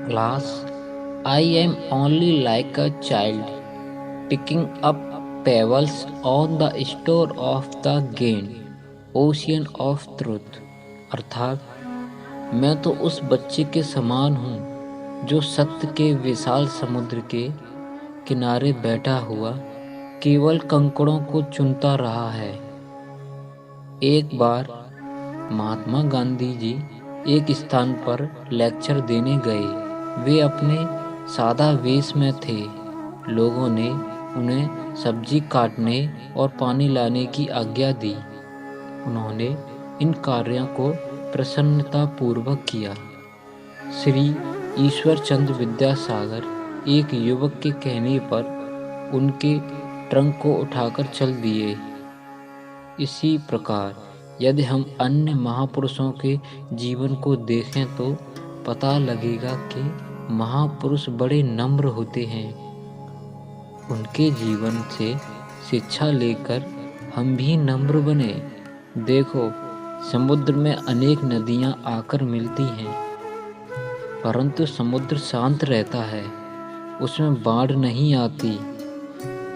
glass, I am only like a child, picking up pebbles on the shore of the gain, ocean of truth। अर्थात मैं तो उस बच्चे के समान हूँ जो सत्य के विशाल समुद्र के किनारे बैठा हुआ केवल कंकड़ों को चुनता रहा है। एक बार महात्मा गांधी जी एक स्थान पर लेक्चर देने गए। वे अपने सादा वेश में थे। लोगों ने उन्हें सब्जी काटने और पानी लाने की आज्ञा दी। उन्होंने इन कार्यों को प्रसन्नतापूर्वक किया। श्री ईश्वर चंद्र विद्यासागर एक युवक के कहने पर उनके ट्रंक को उठाकर चल दिए। इसी प्रकार यदि हम अन्य महापुरुषों के जीवन को देखें तो पता लगेगा कि महापुरुष बड़े नम्र होते हैं। उनके जीवन से शिक्षा लेकर हम भी नम्र बने। देखो, समुद्र में अनेक नदियां आकर मिलती हैं, परंतु समुद्र शांत रहता है, उसमें बाढ़ नहीं आती।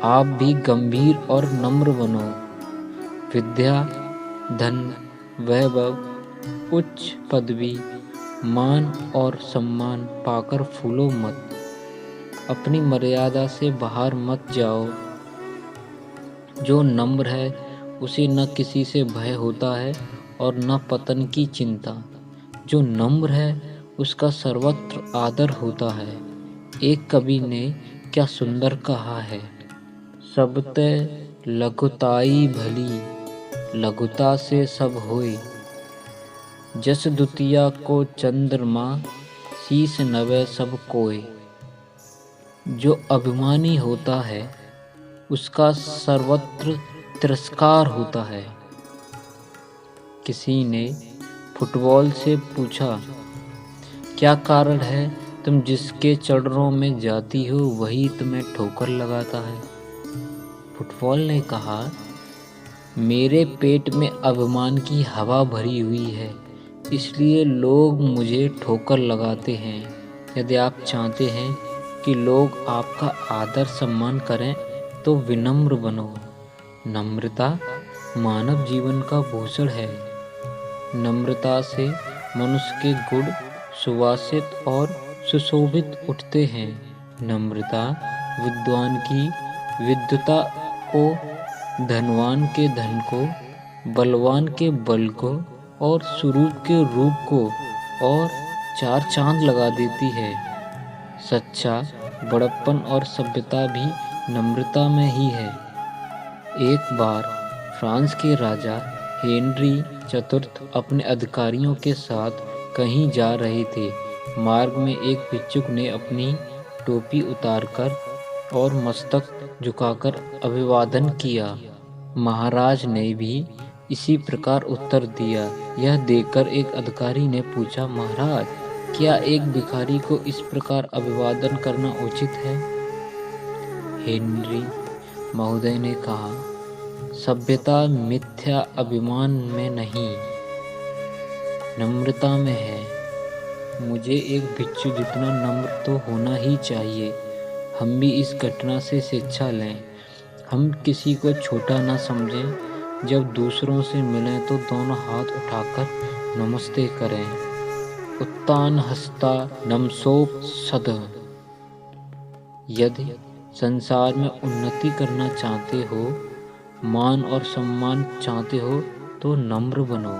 आप भी गंभीर और नम्र बनो। विद्या, धन, वैभव, उच्च पदवी, मान और सम्मान पाकर फूलो मत। अपनी मर्यादा से बाहर मत जाओ। जो नम्र है उसे न किसी से भय होता है और न पतन की चिंता। जो नम्र है उसका सर्वत्र आदर होता है। एक कवि ने क्या सुंदर कहा है, सबते लघुताई भली, लघुता से सब होए। जस दुतिया को चंद्रमा, शीस नवे सब कोय। जो अभिमानी होता है उसका सर्वत्र तिरस्कार होता है। किसी ने फुटबॉल से पूछा, क्या कारण है तुम जिसके चरणों में जाती हो वही तुम्हें ठोकर लगाता है? फुटबॉल ने कहा, मेरे पेट में अभिमान की हवा भरी हुई है, इसलिए लोग मुझे ठोकर लगाते हैं। यदि आप चाहते हैं कि लोग आपका आदर सम्मान करें तो विनम्र बनो। नम्रता मानव जीवन का भूषण है। नम्रता से मनुष्य के गुण सुवासित और सुशोभित उठते हैं। नम्रता विद्वान की विद्वता को, धनवान के धन को, बलवान के बल को और स्वरूप के रूप को और चार चांद लगा देती है। सच्चा बड़प्पन और सभ्यता भी नम्रता में ही है। एक बार फ्रांस के राजा हेनरी चतुर्थ अपने अधिकारियों के साथ कहीं जा रहे थे। मार्ग में एक भिक्षुक ने अपनी टोपी उतारकर और मस्तक झुकाकर अभिवादन किया। महाराज ने भी इसी प्रकार उत्तर दिया। यह देखकर एक अधिकारी ने पूछा, महाराज, क्या एक भिखारी को इस प्रकार अभिवादन करना उचित है? हेनरी महोदय ने कहा, सभ्यता मिथ्या अभिमान में नहीं, नम्रता में है। मुझे एक भिक्षु जितना नम्र तो होना ही चाहिए। हम भी इस घटना से शिक्षा लें। हम किसी को छोटा न समझें। जब दूसरों से मिलें तो दोनों हाथ उठाकर नमस्ते करें। उत्तान हस्ता नमसोप सद। यदि संसार में उन्नति करना चाहते हो, मान और सम्मान चाहते हो तो नम्र बनो।